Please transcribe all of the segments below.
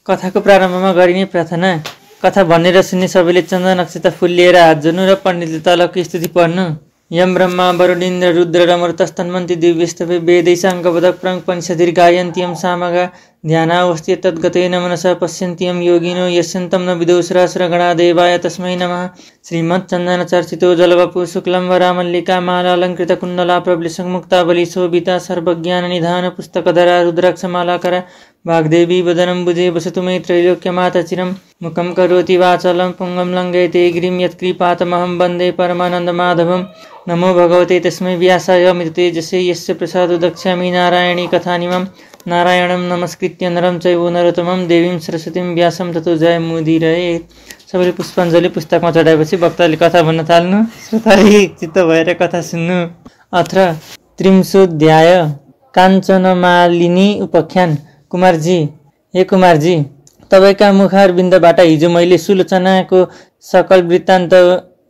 कथाको प्रारम्भमा गरिने प्रार्थना। कथा भन्ने र सुन्ने सबैले चन्द्र नक्षत्र फुल लिएर हात जोड्नु र पण्डितले तलको स्तुति पढ्नु। यम ब्रह्मा वरुणेन्द्र रुद्र र मरुतस्तन्वन्ति दिव्यस्तभे वेदैशाङ्गपदक प्रङ् पनिषदीर्घायन्त्यं सामगा ध्यानावस्थित तद्गतेन मनसा पश्यन्त्यं योगिनो यस्यन्तं न विदो सुरासुरगणा देवाय तस्मै नमः। श्रीमच्चन्दनचर्चितो जलवपु शुक्लं वरामल्लिका मालालङ्कृतकुण्डला प्रबलिसङ्मुक्तावली शोभिता सर्वज्ञाननिधान पुस्तकधरा रुद्राक्षमालाकरा वाग्देवी वदनं भुजे वसतु मे त्रैलोक्यमाता चिरं मुखं करोति वाचालं पुंगं लङ्घयते गिरिं यत्कृपातमहं वन्दे परमानन्दमाधवं। नमो भगवते तस्मै व्यासाय अमृततेजसे यस्य प्रसादो दक्ष्यामि नारायणी कथानिमं। नारायणं नमस्कृत्य नरं चैव नरोत्तमं देवीं सरस्वतीं व्यासं ततो जयमुदीरयेत्। सबैले पुष्पाञ्जली पुस्तकमा चढाएपछि वक्ताले कथा भन्न थाल्नु। श्रोताले चित्त भएर कथा सुन्नु। अत्र त्रिंशोऽध्याय काञ्चनमालिनी उपाख्यान। कुमारजी, हे कुमारजी, तपाईँका मुखारविन्दबाट हिजो मैले सुलोचनाको सकल वृत्तान्त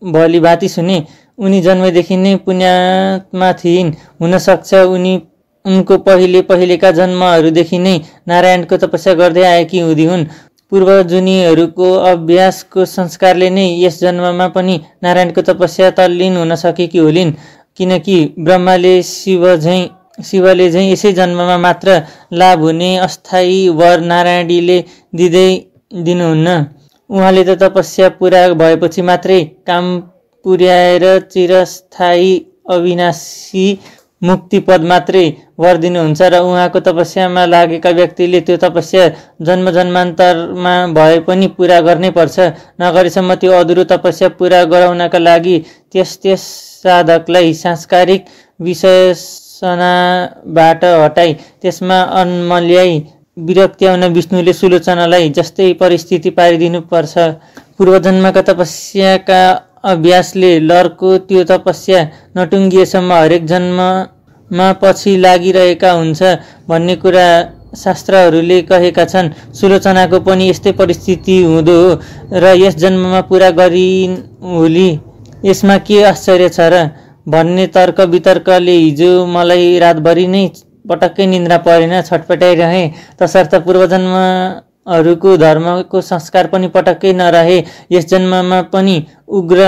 भलीभाँति सुने। उनी जन्मदेखि नै पुण्यात्मा थिइन्। हुनसक्छ उनको पहिलेका जन्महरूदेखि नै नारायणको तपस्या गर्दै आएकी हुँदी हुन्। पूर्वजुनीहरूको अभ्यासको संस्कारले नै यस जन्ममा पनि नारायणको तपस्या तल्लीन हुन सकेकी होलिन्। किनकि ब्रह्माले शिवले झैँ यसै जन्ममा मात्र लाभ हुने अस्थायी वर नारायणीले दिनुहुन्न। उहाँले त तपस्या पुरा भएपछि मात्रै काम पुर्याएर चिरस्थायी अविनाशी मुक्ति पद मात्रै वर दिनुहुन्छ र उहाँको तपस्यामा लागेका व्यक्तिले त्यो तपस्या जन्म जन्मान्तरमा भए पनि पुरा गर्नै पर्छ। नगरेसम्म त्यो अधुरो तपस्या पुरा गराउनका लागि त्यस साधकलाई सांस्कारिक विशेषणाबाट हटाई त्यसमा अन्मल्याई विरक्त्याउन विष्णुले सुलोचनालाई जस्तै परिस्थिति पारिदिनु पर्छ। पूर्वजन्मका तपस्याका अभ्यासले लरको त्यो तपस्या नटुङ्गिएसम्म हरेक जन्ममा पछि लागिरहेका हुन्छ भन्ने कुरा शास्त्रहरूले कहेका छन्। सुलोचनाको पनि यस्तै परिस्थिति हुँदो हो र यस जन्ममा पुरा गरिन् होली। यसमा के आश्चर्य छ र भन्ने तर्क वितर्कले हिजो मलाई रातभरि नै पटक्कै निन्द्रा परेन, छटपटाइरहे। तसर्थ पूर्वजन्महरूको धर्मको संस्कार पनि पटक्कै नरहे। यस जन्ममा पनि उग्र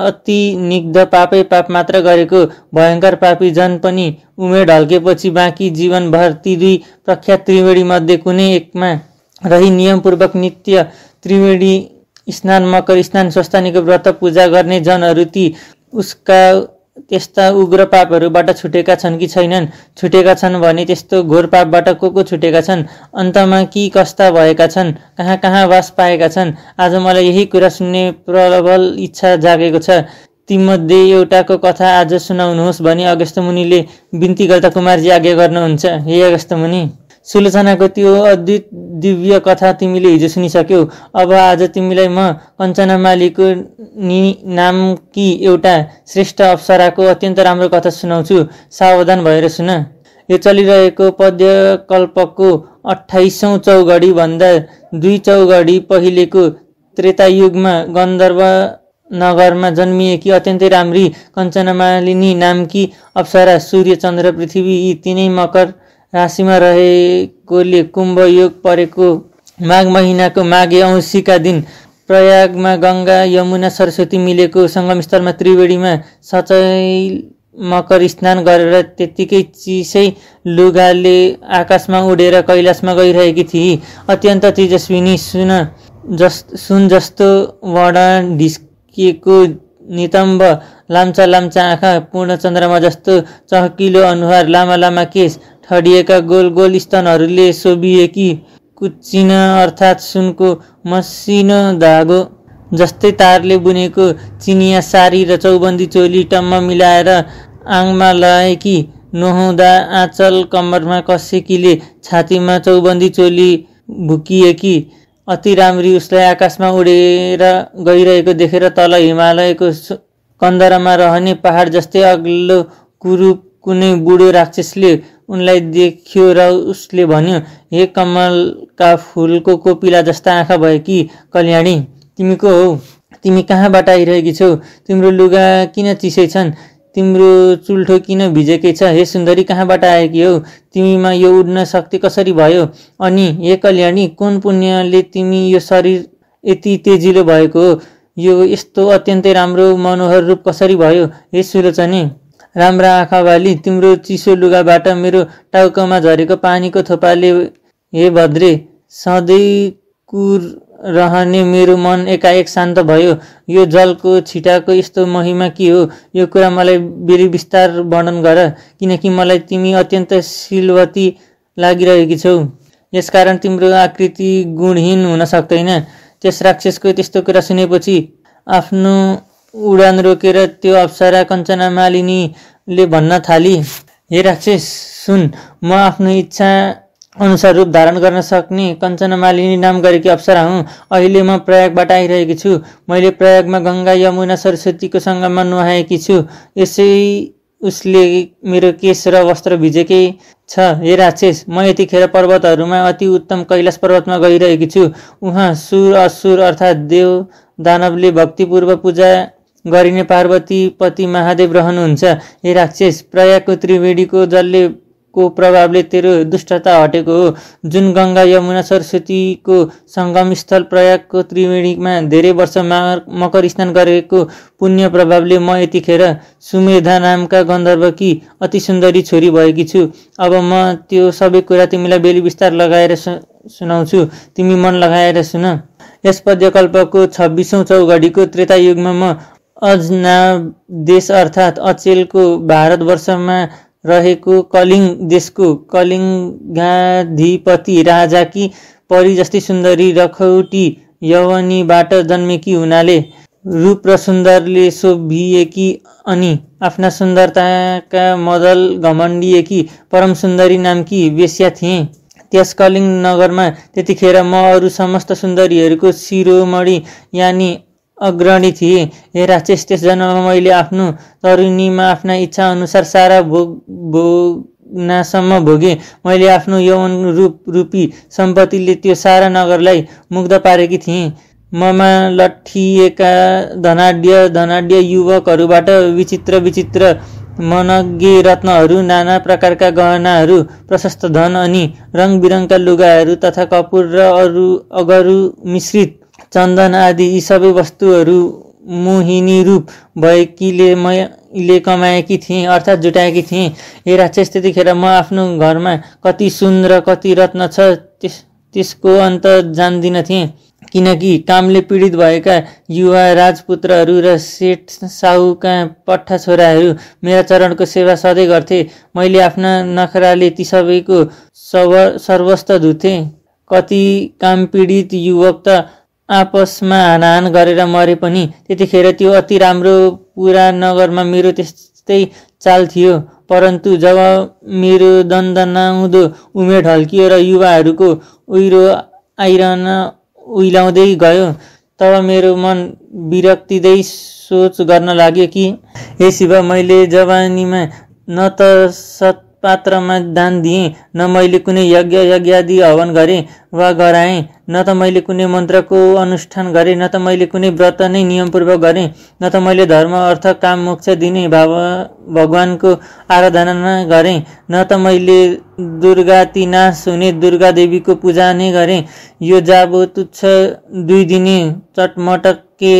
अति निग्ध पापै पाप मात्र गरेको भयङ्कर पापी जन पनि उमेर ढल्केपछि बाँकी जीवनभर ती दुई प्रख्यात त्रिवेणी मध्ये कुनै एकमा रही नियमपूर्वक नित्य त्रिवेणी स्नान, मकर स्नान, स्वस्थानीको व्रत पूजा गर्ने जनहरू ती उसका त्यस्ता उग्र पापहरूबाट छुटेका छन् कि छैनन्? छुटेका छन् भने त्यस्तो घोर पापबाट को छुटेका छन्? अन्तमा कि कस्ता भएका छन्? कहाँ कहाँ वास पाएका छन्? आज मलाई यही कुरा सुन्ने प्रबल इच्छा जागेको छ। तीमध्ये एउटाको कथा आज सुनाउनुहोस् भनी अगस्त्य मुनिले बिन्ती गर्दा कुमारजी आज्ञा गर्नुहुन्छ। हे अगस्त्य मुनि, सुलोचनाको त्यो अद्भुत दिव्य कथा तिमीले हिजो सुनिसक्यौ। अब आज तिमीलाई म कञ्चनमालीको नामकी एउटा श्रेष्ठ अप्सराको अत्यन्त राम्रो कथा सुनाउँछु। सावधान भएर सुन। यो चलिरहेको पद्यकल्पको 28औं चौघडी भन्दा 2 चौघडी पहिलेको त्रेतायुगमा गन्धर्व नगरमा जन्मिएकी अत्यन्तै राम्री कञ्चनमालिनी नामकी अप्सरा सूर्य, चन्द्र, पृथ्वी यी तीनै मकर राशिमा रहेकोले कुम्भ योग परेको माघ महिनाको माघे औँसीका दिन प्रयागमा गङ्गा, यमुना, सरस्वती मिलेको सङ्गमस्थलमा त्रिवेणीमा सचैल मकर स्नान गरेर त्यत्तिकै चिसै लुगाले आकाशमा उडेर कैलाशमा गइरहेकी थिए। अत्यन्त तेजस्विनी सुन जस्तो वर्ण ढिस्किएको नितम्ब लाम्चा लाम्चा आँखा, पूर्ण चन्द्रमा जस्तो चहकिलो अनुहार, लामा लामा केश, ठडिएका गोल गोल स्तनहरूले शोभिएकी कुच्चिन अर्थात् सुनको मसिनो धागो जस्तै तारले बुनेको चिनिया सारी र चौबन्दी चोली टम्म मिलाएर आङमा लगाएकी नुहाउँदा आँचल कम्मरमा कसेकीले छातीमा चौबन्दी चोली भुकिएकी अति राम्री उसलाई आकाशमा उडेर गइरहेको देखेर तल हिमालयको कन्दरमा रहने पहाड जस्तै अग्लो कुरूप कुनै बुढो राक्षसले उनलाई देख्यो र उसले भन्यो, हे कमलका फुलको कोपिला जस्ता आँखा भएकी कल्याणी, तिमी को हौ? तिमी कहाँबाट आइरहेकी छौ? तिम्रो लुगा किन चिसै छन्? तिम्रो चुल्ठो किन भिजेकै छ? हे सुन्दरी, कहाँबाट आएकी हौ? तिमीमा यो उड्न शक्ति कसरी भयो? अनि हे कल्याणी, कुन पुण्यले तिमी यो शरीर यति तेजिलो भएको हो? यो यस्तो अत्यन्तै राम्रो मनोहर रूप कसरी भयो? हे सुलोचने, राम्रा आँखा वाली, तिम्रो चिसो लुगाबाट मेरो टाउकोमा झरेको पानीको थोपाले हे भद्रे सधैँको रहने मेरो मन एकाएक शान्त भयो। यो जलको छिटाको यस्तो महिमा के हो? यो कुरा मलाई बेरी विस्तार वर्णन गर, किनकि मलाई तिमी अत्यन्त शीलवती लागिरहेकी छौ। यसकारण तिम्रो आकृति गुणहीन हुन सक्दैन। त्यस राक्षसको त्यस्तो कुरा सुनेपछि आफ्नो उडान रोकेर त्यो अप्सरा कञ्चना मालिनीले भन्न थाली, हे राक्षस सुन, म आफ्नो इच्छा अनुसार रूप धारण गर्न सक्ने कञ्चना मालिनी नाम गरेकी अप्सरा हुँ। अहिले म प्रयागबाट आइरहेकी छु। मैले प्रयागमा गङ्गा यमुना सरस्वतीको सङ्गममा नुहाएकी छु। यसै उसले मेरो केश र वस्त्र भिजेकै छ। हे राक्षस, म यतिखेर पर्वतहरूमा अति उत्तम कैलाश पर्वतमा गइरहेकी छु। उहाँ सुर असुर अर्थात् देव दानवले भक्तिपूर्व पूजा गरिने पार्वती पति महादेव रहनुहुन्छ। हे राक्षस, प्रयागको त्रिवेणीको जलले को प्रभावले तेरो दुष्टता हटेको हो। जुन गङ्गा यमुना सरस्वतीको सङ्गम स्थल प्रयागको त्रिवेणीमा धेरै वर्ष मकर स्नान गरेको पुण्य प्रभावले म यतिखेर सुमेधा नामका गन्धर्वकी अति सुन्दरी छोरी भएकी छु। अब म त्यो सबै कुरा तिमीलाई बेली विस्तार लगाएर सुनाउँछु, तिमी मन लगाएर सुन। यस पद्यकल्पको 26औं चौघडीको त्रेतायुगमा म अजनाब देश अर्थात् अचेलको भारतवर्षमा रहेको कलिङ्ग देशको कलिङ्गाधिपति राजाकी परी जस्तै सुन्दरी रखौटी यवनीबाट जन्मेकी हुनाले रूप र सुन्दरले शोभिएकी अनि आफ्ना सुन्दरताका मदल घमण्डिएकी परम सुन्दरी नामकी वेश्या थिए। त्यस कलिङ्ग नगरमा त्यतिखेर म अरू समस्त सुन्दरीहरूको शिरोमणि यानि अग्रणी थिए। हे राक्षस, त्यस जन्ममा मैले आफ्नो तरुणीमा आफ्ना इच्छा अनुसार सारा भोग्नासम्म भोगे। मैले आफ्नो यौवन रूपी सम्पत्तिले त्यो सारा नगरलाई मुग्ध पारेकी थिएँ। ममा लट्ठिएका धनाढ्य युवकहरूबाट विचित्र विचित्र मनज्ञे रत्नहरू, नाना प्रकारका गहनाहरू, प्रशस्त धन अनि रङ बिरङका लुगाहरू तथा कपुर र अगरु मिश्रित चन्दन आदि यी सबै वस्तुहरू मोहिनी रूप भएकीले मैले कमाएकी थिएँ अर्थात् जुटाएकी थिएँ। हे राक्षस, त्यतिखेर म आफ्नो घरमा कति सुन र कति रत्न छ त्यसको अन्त जान्दिन थिएँ, किनकि कामले पीडित भएका युवा राजपुत्रहरू र सेठ साहुका पट्टा छोराहरू मेरा चरणको सेवा सधैँ गर्थे। मैले आफ्ना नखराले ती सबैको सर्वस्व धुथे। कति काम पीडित युवक त आपसमा हानाहान गरेर मरे पनि। त्यतिखेर त्यो अति राम्रो पुरा नगरमा मेरो त्यस्तै चाल थियो। परन्तु जब मेरो दन्दनाउँदो उमेर ढल्कियो र युवाहरूको उहिरो आइरहन उइलाउँदै गयो, तब मेरो मन विरक्तिदै सोच गर्न लाग्यो कि हे शिव, मैले जवानीमा न त सत्पात्रमा दान दिएँ, न मैले कुनै यज्ञादि हवन गरेँ वा गराएँ, न त मैले कुनै मन्त्रको अनुष्ठान गरेँ, न त मैले कुनै व्रत नै नियमपूर्वक गरेँ, न त मैले धर्म अर्थ काम मोक्ष दिने भगवानको आराधना गरेँ, न त मैले दुर्गाति नाश हुने दुर्गा देवीको पूजा नै गरेँ। यो जाबो तुच्छ 2 दिने चटमटके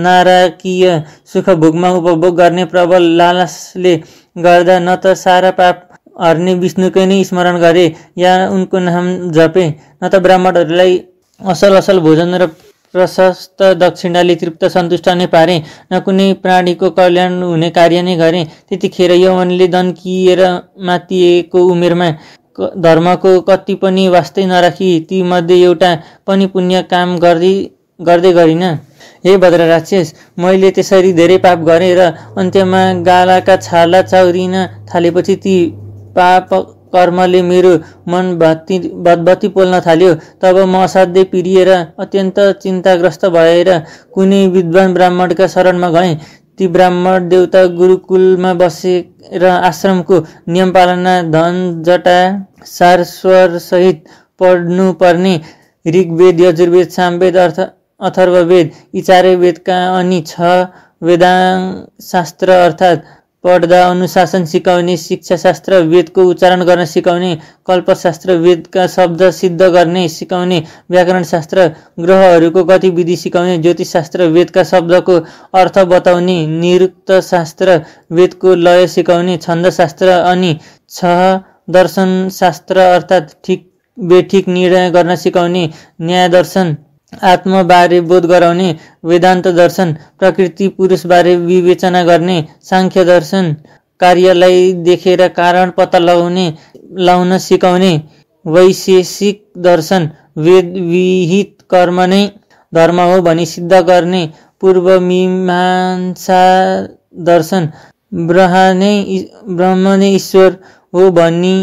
नारकीय सुख भोगमा उपभोग गर्ने प्रबल लालसले गर्दा न त सारा पाप हर्ने विष्णुकै नै स्मरण गरे या उनको नाम जपे, न त ब्राह्मणहरूलाई असल भोजन र प्रशस्त दक्षिणाले तृप्त सन्तुष्ट नै पारे, न कुनै प्राणीको कल्याण हुने कार्य नै गरे। त्यतिखेर यौवनले दन्किएर मातिएको उमेरमा धर्मको कति पनि वास्तै नराखी ती मध्ये एउटा पनि पुण्य काम गर्दै गरिन। हे भद्र राक्षस, मैले त्यसरी धेरै पाप गरेँ र अन्त्यमा गालाका छाला चाउरिन थालेपछि ती पाप कर्मले मेरो मन बत्ती पोल्न थाल्यो। तब म असाध्यै पिरिएर अत्यन्त चिन्ताग्रस्त भएर कुनै विद्वान ब्राह्मणका शरणमा गएँ। ती ब्राह्मण देवता गुरुकुलमा बसेर आश्रमको नियम पालना धन जटा सार सहित पढ्नु पर्ने ऋग्वेद, यजुर्वेद, सामवेद, अथर्ववेद यी 4 वेदका अनि 6 वेदांग शास्त्र अर्थात् पढ्दा अनुशासन सिकाउने, शिक्षाशास्त्र वेदको उच्चारण गर्न सिकाउने, कल्पशास्त्र वेदका शब्द सिद्ध गर्ने सिकाउने, व्याकरणशास्त्र ग्रहहरूको गतिविधि सिकाउने, ज्योतिषशास्त्र वेदका शब्दको अर्थ बताउने, निरुक्तशास्त्र वेदको लय सिकाउने, छन्दशास्त्र अनि दर्शनशास्त्र अर्थात् ठिक बेठिक निर्णय गर्न सिकाउने, न्यायदर्शन आत्मबारे बोध गराउने, वेदान्त दर्शन प्रकृति पुरुषबारे विवेचना गर्ने, सांख्य दर्शन कार्यलाई देखेर कारण पत्ता लगाउन सिकाउने, वैशेषिक दर्शन वेद विहित कर्म नै धर्म हो भनी सिद्ध गर्ने, पूर्व मीमांसा दर्शन ब्रह्म नै ईश्वर हो भनी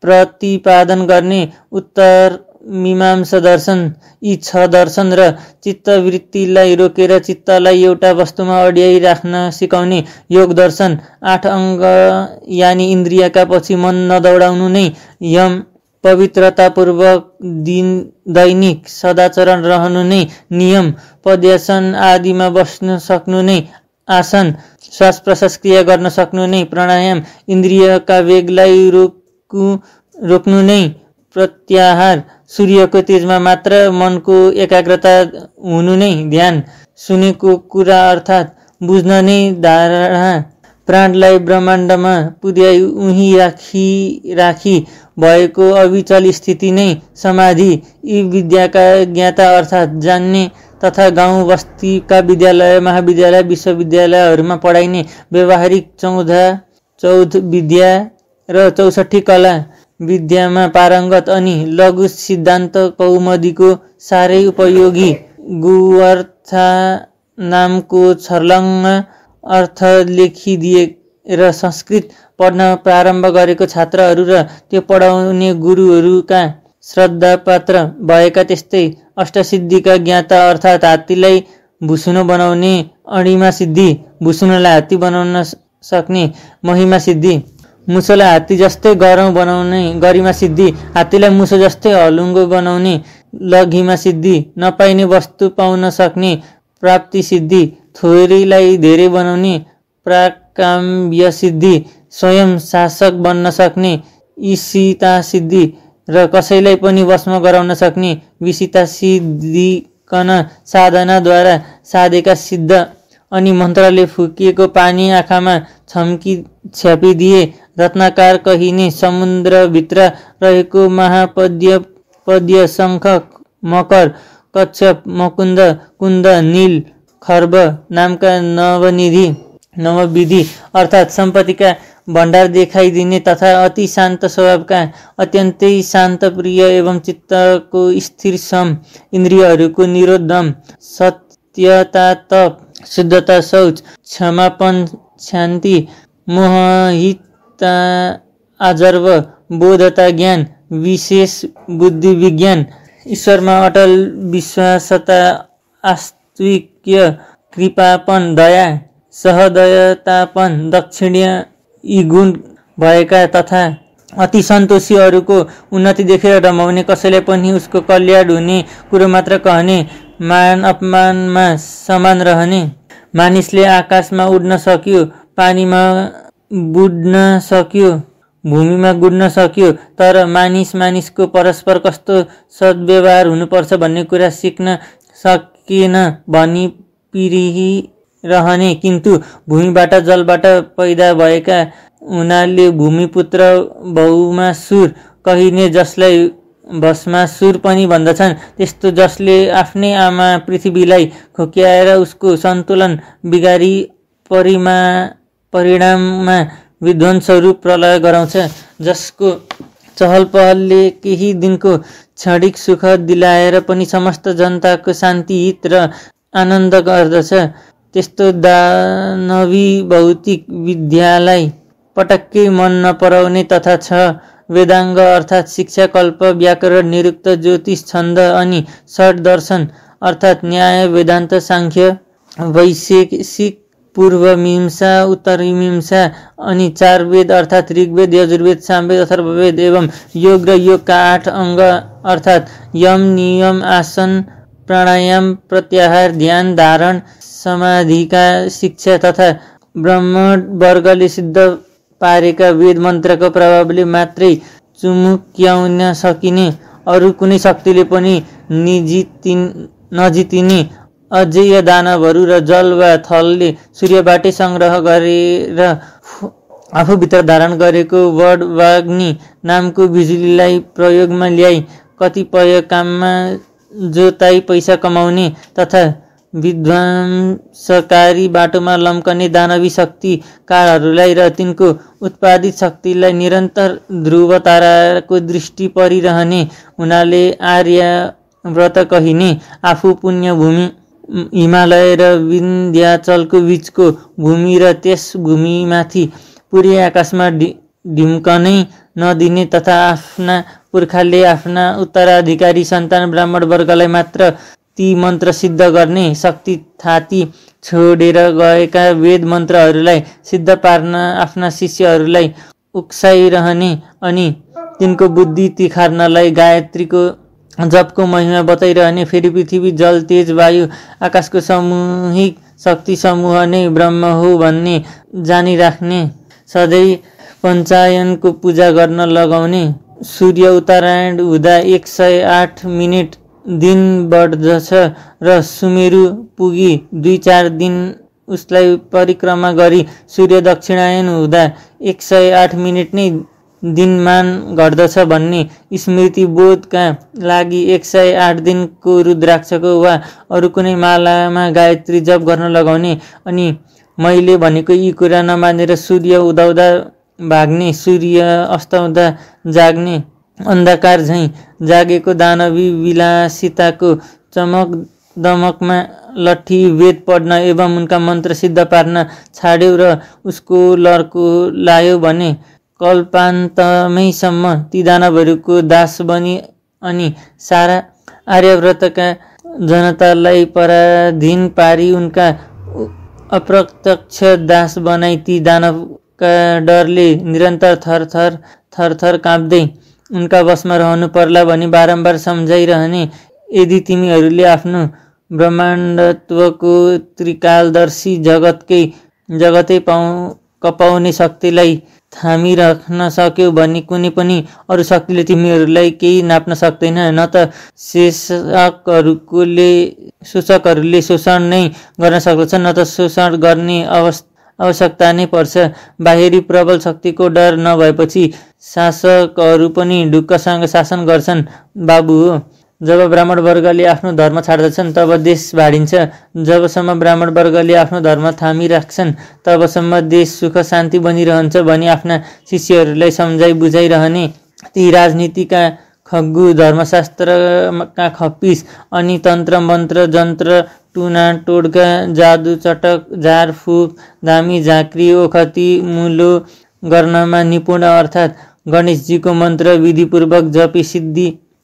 प्रतिपादन गर्ने, उत्तर मीमांसा दर्शन यी 6 दर्शन र चित्तवृत्तिलाई रोकेर चित्तलाई एउटा वस्तुमा अड्याइ राख्न सिकाउने, योग दर्शन 8 अङ्ग यानि इन्द्रियका पछि मन नदौडाउनु नै यम, पवित्रतापूर्वक दैनिक सदाचरण रहनु नै नियम, पद्यासन आदिमा बस्न सक्नु नै आसन, श्वास प्रश्वास क्रिया गर्न सक्नु नै प्राणायाम, इन्द्रियका वेगलाई रोक्नु नै प्रत्याहार, सूर्यको तेजमा मात्र मनको एकाग्रता हुनु नै ध्यान, सुनेको कुरा अर्थात् बुझ्न नै धारणा, प्राणलाई ब्रह्माण्डमा पुर्याई उही राखी भएको अविचल स्थिति नै समाधि, यी विद्याका ज्ञाता अर्थात् जान्ने तथा गाउँ बस्तीका विद्यालय महाविद्यालय विश्वविद्यालयहरूमा पढाइने व्यवहारिक 14 विद्या र 64 कला विद्यामा पारङ्गत अनि लघु सिद्धान्त कौमुदीको साह्रै उपयोगी गुअर्था नामको छर्लङ्ग अर्थ लेखिदिएर संस्कृत पढ्न प्रारम्भ गरेको छात्रहरू र त्यो पढाउने गुरुहरूका श्रद्धापात्र भएका, त्यस्तै अष्टसिद्धिका ज्ञाता अर्थात् हात्तीलाई भुसुनो बनाउने अणिमा सिद्धि, भुसुनोलाई हात्ती बनाउन सक्ने महिमा सिद्धि, मुसोलाई हात्ती जस्तै गरौँ बनाउने गरिमा सिद्धि, हात्तीलाई मुसो जस्तै हलुङ्गो बनाउने लघिमा सिद्धि, नपाइने वस्तु पाउन सक्ने प्राप्ति सिद्धि, थोरैलाई धेरै बनाउने प्राकाम्य सिद्धि, स्वयं शासक बन्न सक्ने ईशिता सिद्धि र कसैलाई पनि वशमा गराउन सक्ने विशिता सिद्धिकन साधनाद्वारा साधेका सिद्ध, अनि मन्त्रले फुकिएको पानी आँखामा छ्यापिदिए रत्नाकार कहिने समुद्रभित्र रहेको महापद्य शङ्ख मकर कच्छप मकुन्द कुन्द नील खर्ब नामका नवविधि अर्थात् सम्पत्तिका भण्डार देखाइदिने तथा अति शान्त स्वभावका अत्यन्तै शान्त प्रिय एवं चित्तको स्थिर सम, इन्द्रियहरूको निरोध दम, सत्यता तप, शुद्धता शौच, क्षमापन शान्ति, मोहहिता आजर्व, बोधता ज्ञान, विशेष बुद्धि विज्ञान, ईश्वरमा अटल विश्वासता, आस्तिक्य, कृपापन, दया, सहदयतापन, दक्षिण्य यी गुण भएका तथा अति सन्तोषी, अरूको उन्नति देखेर रमाउने, कसैले पनि उसको कल्याण हुने कुरो मात्र कहने, मान अपमानमा समान रहने, मानिसले आकाशमा उड्न सक्यो, पानीमा बुड्न सक्यो, भूमिमा गुड्न सक्यो, तर मानिसको परस्पर कस्तो सद्व्यवहार हुनुपर्छ भन्ने कुरा सिक्न सकेन भनी पिरिरहने, किन्तु भूमिबाट जलबाट पैदा भएका हुनाले भूमिपुत्र भौमासुर कहिने, जसलाई भस्मासुर पनि भन्दछन्, त्यस्तो जसले आफ्नै आमा पृथ्वीलाई खोक्याएर उसको सन्तुलन बिगारी परिणाममा विध्वंसरूप प्रलय गराउँछ, जसको चहल पहलले केही दिनको क्षणिक सुख दिलाएर पनि समस्त जनताको शान्ति हित र आनन्द गर्दछ, त्यस्तो दानवी भौतिक विद्यालाई पटक्कै मन नपराउने तथा 6 वेदाङ्ग अर्थात् शिक्षा, कल्प, व्याकरण, निरुक्त, ज्योतिष, छन्द अनि षड दर्शन अर्थात् न्याय, वेदान्त, सांख्य, वैशेषिक, पूर्व मीमांसा, उत्तर मीमांसा अनि 4 वेद अर्थात् ऋग्वेद, यजुर्वेद, सामवेद, अथर्ववेद एवं योग र योगका 8 अङ्ग अर्थात् यम, नियम, आसन, प्राणायाम, प्रत्याहार, ध्यान, धारण, समाधिका शिक्षा तथा ब्राह्मण वर्गले सिद्ध पारेका वेद मन्त्रको प्रभावले मात्रै चुमुक्याउन सकिने, अरू कुनै शक्तिले पनि नजितिने अजेय दानवहरू र जल वा थलले सूर्यबाटै संग्रह गरेर आफूभित्र धारण गरेको वडवाग्नि नामको बिजुलीलाई प्रयोगमा ल्याई कतिपय काममा जोताई पैसा कमाउने तथा विध्वंसकारी बाटोमा लम्कने दानवी शक्तिकारहरूलाई र तिनको उत्पादित शक्तिलाई निरन्तर ध्रुव ताराको दृष्टि परिरहने हुनाले आर्यव्रत कहिने। आफू पुण्यभूमि हिमालय र विन्ध्याचलको बीचको भूमि र त्यस भूमिमाथि पुरै आकाशमा ढिम्कनै नदिने तथा आफ्ना पुर्खाले आफ्ना उत्तराधिकारी सन्तान ब्राह्मण वर्गलाई मात्र ती मन्त्र सिद्ध गर्ने शक्ति थाती छोडेर गएका वेद मन्त्रहरूलाई सिद्ध पार्न आफ्ना शिष्यहरूलाई उक्साइरहने अनि तिनको बुद्धि तिखार्नलाई गायत्रीको जपको महिमा बताइरहने। फेरि पृथ्वी जल तेज वायु आकाशको सामूहिक शक्ति समूह नै ब्रह्म हो भन्ने जानिराख्ने, सधैँ पञ्चायनको पूजा गर्न लगाउने। सूर्य उत्तरायण हुँदा 108 मिनेट दिन बढ्दछ र सुमेरु पुगी 2-4 दिन उसलाई परिक्रमा गरी सूर्य दक्षिणायन हुँदा 108 मिनेट नै दिनमान घट्दछ भन्ने स्मृतिबोधका लागि 108 दिनको रुद्राक्षको वा अरू कुनै मालामा गायत्री जप गर्न लगाउने। अनि मैले भनेको यी कुरा नमानेर सूर्य उदाउँदा भाग्ने, सूर्य अस्ताउँदा जाग्ने, अन्धकार झैँ जागेको दानवी विलासिताको चमक दमकमा लट्ठी वेद पढ्न एवं उनका मन्त्र सिद्ध पार्न छाड्यो र उसको लर्को लायो भने कल्पान्तमैसम्म ती दानवहरूको दास बनी अनि सारा आर्यव्रतका जनतालाई पराधीन पारी उनका अप्रत्यक्ष दास बनाई ती दानवका डरले निरन्तर थरथर काँप्दै उनका वशमा रहनु पर्ला भनी बारम्बार सम्झाइरहने। यदि तिमीहरूले आफ्नो ब्रह्माण्डत्वको त्रिकालदर्शी जगतै कपाउने शक्तिलाई थामिराख्न सक्यौ भने कुनै पनि अरू शक्तिले तिमीहरूलाई केही नाप्न सक्दैन। न त शोषकहरूले शोषण नै गर्न सक्दछन्, न त शोषण गर्ने आवश्यकता नै पर्छ। बाहिरी प्रबल शक्तिको डर नभएपछि शासकहरू पनि ढुक्कसँग शासन गर्छन् बाबु हो। जब ब्राह्मण वर्गले आफ्नो धर्म छाड्दछन् तब देश भाडिन्छ। जबसम्म ब्राह्मण वर्गले आफ्नो धर्म थामिराख्छन् तबसम्म देश सुख शान्ति बनिरहन्छ भनी आफ्ना शिष्यहरूलाई सम्झाइ बुझाइरहने। ती राजनीतिका खग्गु, धर्मशास्त्रका खप्पिस अनि तन्त्र मन्त्र जन्त्र टुना टोड्का, जादु चटक, झारफुक, धामी झाँक्री, ओखती मुलो गर्नमा निपुण अर्थात् गणेशजीको मन्त्र विधिपूर्वक जपी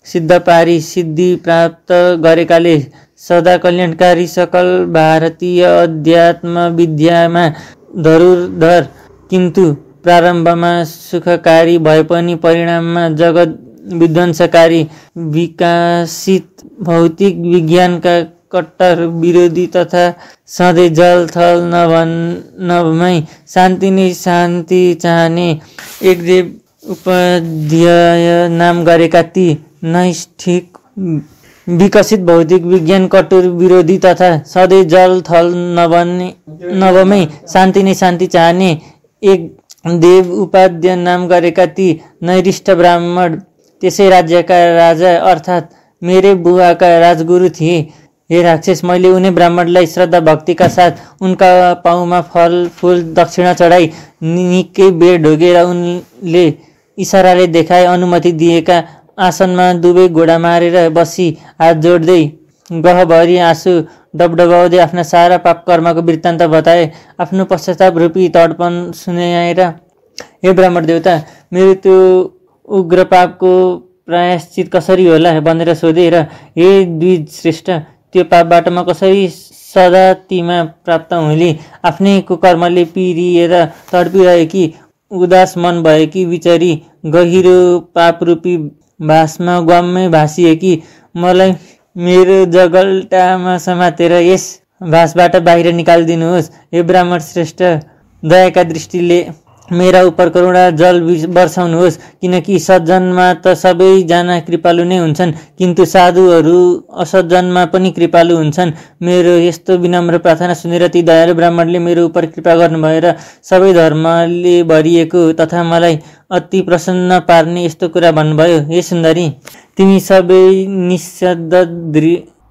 सिद्ध पारी सिद्धि प्राप्त गरेकाले सदा कल्याणकारी सकल भारतीय अध्यात्म विद्यामा धरुधर, किन्तु प्रारम्भमा सुखकारी भए पनि परिणाममा जगत विध्वंसकारी विकासित भौतिक विज्ञानका कट्टर विरोधी तथा सधैँ जल थल नभमै शान्ति नै शान्ति चाहने एकदेव उपाध्याय नाम गरेका ती नैष्ठिक विकसित भौतिक विज्ञान कठोर विरोधी तथा सधैँ जल थल नभमै शान्ति नै शान्ति चाहने एक देव उपाध्याय नाम गरेका ती नैष्ठिक ब्राह्मण त्यसै राज्यका राजा अर्थात् मेरै बुवाका राजगुरु थिए। हे राक्षस, मैले उनी ब्राह्मणलाई श्रद्धा भक्तिका साथ उनका पाउमा फल फूल दक्षिणा चढाई निकै बेर ढोगेर उनले इसाराले देखाए अनुमति दिएका आसनमा दुवै घोडा मारेर बसी हात जोड्दै गहभरि आँसु डबडबाउँदै आफ्ना सारा पाप कर्मको वृत्तान्त बताए। आफ्नो पश्चाताप रूपी तडपन सुनाएर, हे ब्राह्मण देवता, मेरो त्यो उग्र पापको प्रायश्चित कसरी होला भनेर सोधे र हे द्विज श्रेष्ठ, त्यो पापबाट म कसरी सदातिमा प्राप्त हुँली? आफ्नै कुकर्मले पिरिएर तडपिरहेकी उदास मन भएकी विचरी गहिरो पापरूपी भासमा ग्वाममै भासिएकी मलाई मेरो जगल्टामा समातेर यस भासबाट बाहिर निकालिदिनुहोस्। हे ब्राह्मण श्रेष्ठ, दयाका दृष्टिले मेरा उपर करुणा जल वर्षाउनुहोस्, किनकि सज्जनमा त सबैजना कृपालु नै हुन्छन्, किन्तु साधुहरू असज्जनमा पनि कृपालु हुन्छन्। मेरो यस्तो विनम्र प्रार्थना सुनेर ती दयालु ब्राह्मणले मेरो उपर कृपा गर्नुभयो र सबै धर्मले भरिएको तथा मलाई अति प्रसन्न पार्ने यस्तो कुरा भन्नुभयो। हे सुन्दरी, तिमी सबै निषिद्ध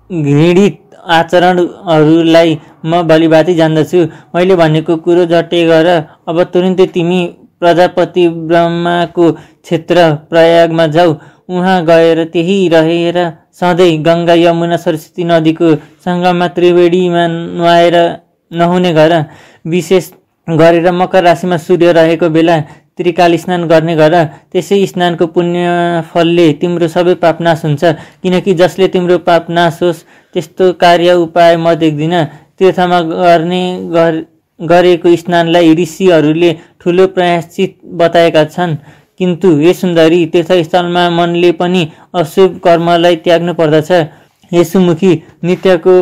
घृणित आचरणहरूलाई म भलीभाँति जान्दछु। मैले भनेको कुरो झट्टै गर। अब तुरुन्तै तिमी प्रजापति ब्रह्माको क्षेत्र प्रयागमा जाऊ। उहाँ गएर त्यही रहेर सधैँ गङ्गा यमुना सरस्वती नदीको सङ्गममा त्रिवेणीमा नुहाउने गर। विशेष गरेर मकर राशिमा सूर्य रहेको बेला त्रिकाल स्नान गर्ने गर। त्यसै स्नानको पुण्य फलले तिम्रो सबै पाप नाश हुन्छ, किनकि जसले तिम्रो पाप नाश होस् त्यस्तो कार्य उपाय म देख्दिन। तीर्थमा गरेको स्नानलाई ऋषिहरूले ठुलो प्रायश्चित बताएका छन्, किन्तु हे सुन्दरी, तीर्थस्थलमा मनले पनि अशुभ कर्मलाई त्याग्नु पर्दछ। हे सुमुखी, नित्यको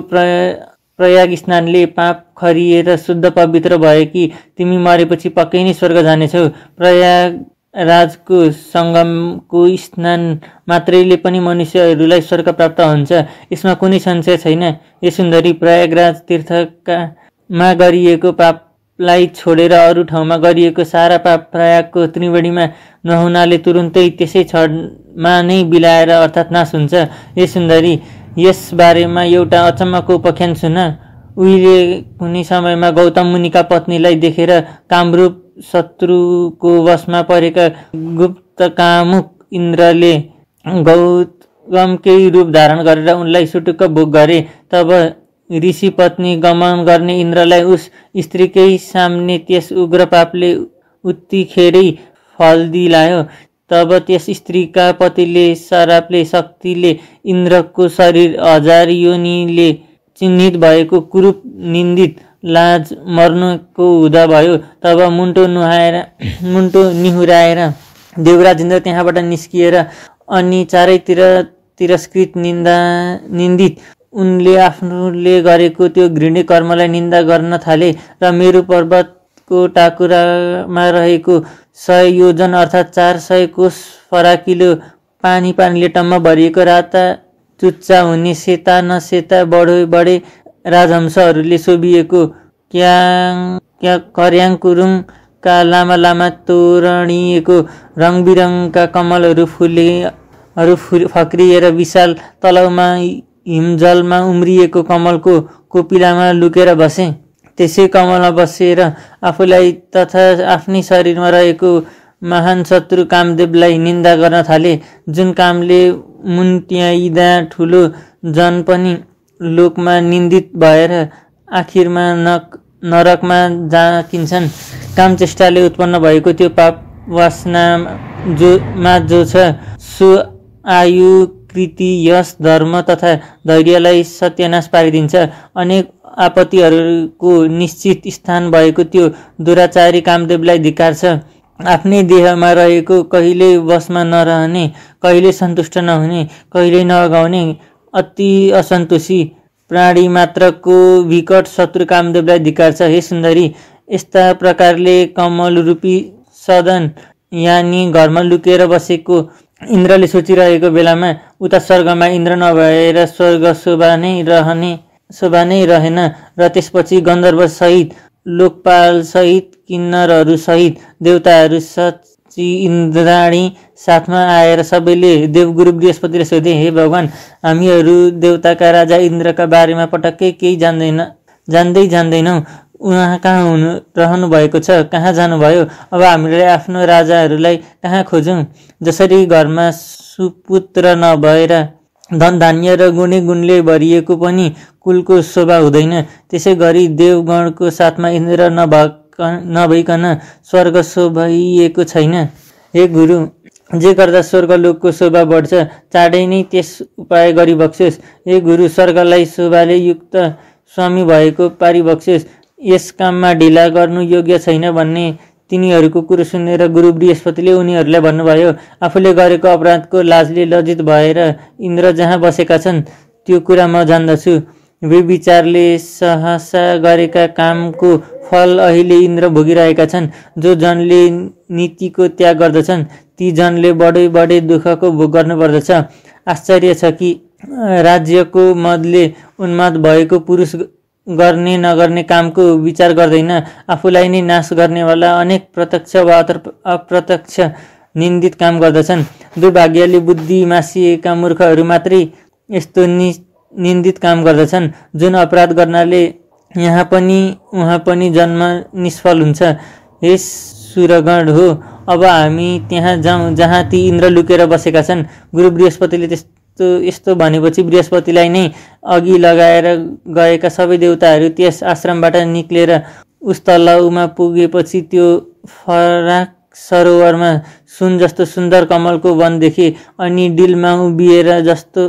प्रयाग स्नानले पाप खरिएर शुद्ध पवित्र भयो कि तिमी मरेपछि पक्कै नै स्वर्ग जानेछौ। प्रयागराजको सङ्गमको स्नान मात्रैले पनि मनुष्यहरूलाई स्वर्ग प्राप्त हुन्छ, यसमा कुनै संशय छैन। हे सुन्दरी, प्रयागराज तीर्थमा गरिएको पापलाई छोडेर अरू ठाउँमा गरिएको सारा पाप प्रयागको त्रिवेणीमा नुहाउनाले तुरुन्तै त्यसै क्षणमा नै बिलाएर अर्थात् नाश हुन्छ। हे सुन्दरी, यस बारेमा एउटा अचम्मको उपाख्यान सुन। उहिले कुनै समयमा गौतम मुनिका पत्नीलाई देखेर कामरूप शत्रुको वशमा परेका गुप्त कामुक इन्द्रले गौतमकै रूप धारण गरेर उनलाई सुटुक्क भोग गरे। तब ऋषि पत्नी गमन गर्ने इन्द्रलाई उस स्त्रीकै सामने त्यस उग्र पापले उत्तिखेरै फल दिलायो। तब त्यस स्त्रीका पतिले श्रापले शक्तिले इन्द्रको शरीर 1000 योनिले चिन्हित भएको कुरूप निन्दित लाज मर्नुको हुँदा भयो। तब मुन्टो निहुराएर देवराज इन्द्र त्यहाँबाट निस्किएर अनि चारैतिर तिरस्कृत निन्दित उनले आफूले गरेको त्यो घृणित कर्मलाई निन्दा गर्न थाले र मेरु पर्वतको टाकुरामा रहेको 100 योजन अर्थात् 400 कोस फराकिलो पानीले टम्म भरिएको राता चुच्चा हुने सेता नसेता बडे राजहंसहरूले शोभिएको कर्याङ कुरुङका लामा तोरणिएको रङबिरङका कमलहरू फक्रिएर विशाल तलाउमा हिमजलमा उम्रिएको कमलको कोपिलामा लुकेर बसे। त्यसै कमलमा बसेर आफूलाई तथा आफ्नै शरीरमा रहेको महान शत्रु कामदेवलाई निन्दा गर्न थाले। जुन कामले मुन्ट्याइदा ठुलो जन पनि लोकमा निन्दित भएर आखिरमा नरकमा जाकिन्छन्। कामचेष्टाले उत्पन्न भएको त्यो पाप वासना जो छ सो आयु कृति यश धर्म तथा धैर्यलाई सत्यानाश पारिदिन्छ। अनेक आपत्तिहरूको निश्चित स्थान भएको त्यो दुराचारी कामदेवलाई धिक्कार छ। आफ्नै देहमा रहेको कहिल्यै वशमा नरहने, कहिल्यै सन्तुष्ट नहुने, कहिल्यै नअगाउने अति असन्तोषी प्राणी मात्रको विकट शत्रु कामदेवलाई धिक्कार छ। हे सुन्दरी, यस्ता प्रकारले कमल रूपी सदन यानि घरमा लुकेर बसेको इन्द्रले सोचिरहेको बेलामा उता स्वर्गमा इन्द्र नभएर स्वर्ग शोभा नै रहेन र त्यसपछि गन्धर्व सहित लोकपाल सहित किन्नरहरू सहित देवताहरू सची इन्द्राणी साथमा आएर सबैले देवगुरु बृहस्पतिले सोधे, हे भगवान, हामीहरू देवताका राजा इन्द्रका बारेमा पटक्कै केही जान्दैनौँ। उहाँ कहाँ रहनु भएको छ, कहाँ जानुभयो? अब हामीले आफ्नो राजाहरूलाई कहाँ खोजौँ? जसरी घरमा सुपुत्र नभएर धन धान्य र गुणले भरिएको पनि कुलको शोभा हुँदैन, त्यसै गरी देवगणको साथमा इन्द्र नभइकन स्वर्ग शोभाइएको छैन। हे गुरु, जे गर्दा स्वर्गलोकको शोभा बढ्छ, चाँडै नै त्यस उपाय गरिबक्सोस्। हे गुरु, स्वर्गलाई शोभाले युक्त स्वामी भएको पारिबक्सोस्। यस काममा ढिला गर्नु योग्य छैन भन्ने तिनीहरूको कुरो सुनेर गुरु बृहस्पतिले उनीहरूलाई भन्नुभयो, आफूले गरेको अपराधको लाजले लज्जित भएर इन्द्र जहाँ बसेका छन् त्यो कुरा म जान्दछु। विचारले सहसा गरेका कामको फल अहिले इन्द्र भोगिरहेका छन्। जो जनले नीतिको त्याग गर्दछन् ती जनले बढै दुःखको भोग गर्नुपर्दछ। आश्चर्य छ कि राज्यको मदले उन्माद भएको पुरुष गर्ने नगर्ने कामको विचार गर्दैन। आफूलाई नै नाश गर्नेवाला अनेक प्रत्यक्ष वा अप्रत्यक्ष निन्दित काम गर्दछन्। दुर्भाग्यले बुद्धि मासिएका मूर्खहरू मात्रै यस्तो निन्दित काम गर्दछन्। जुन अपराध गर्नाले यहाँ पनि उहाँ पनि जन्म निष्फल हुन्छ। हे सुरगण हो, अब हामी त्यहाँ जाउँ जहाँ ती इन्द्र लुकेर बसेका छन्। गुरु बृहस्पतिले यस्तो भनेपछि बृहस्पतिलाई नै अघि लगाएर गएका सबै देवताहरू त्यस आश्रमबाट निक्लेर उस तलाउमा पुगेपछि त्यो फराक सरोवरमा सुन जस्तो सुन्दर कमलको वन देखे। अनि डिलमा उभिएर जस्तो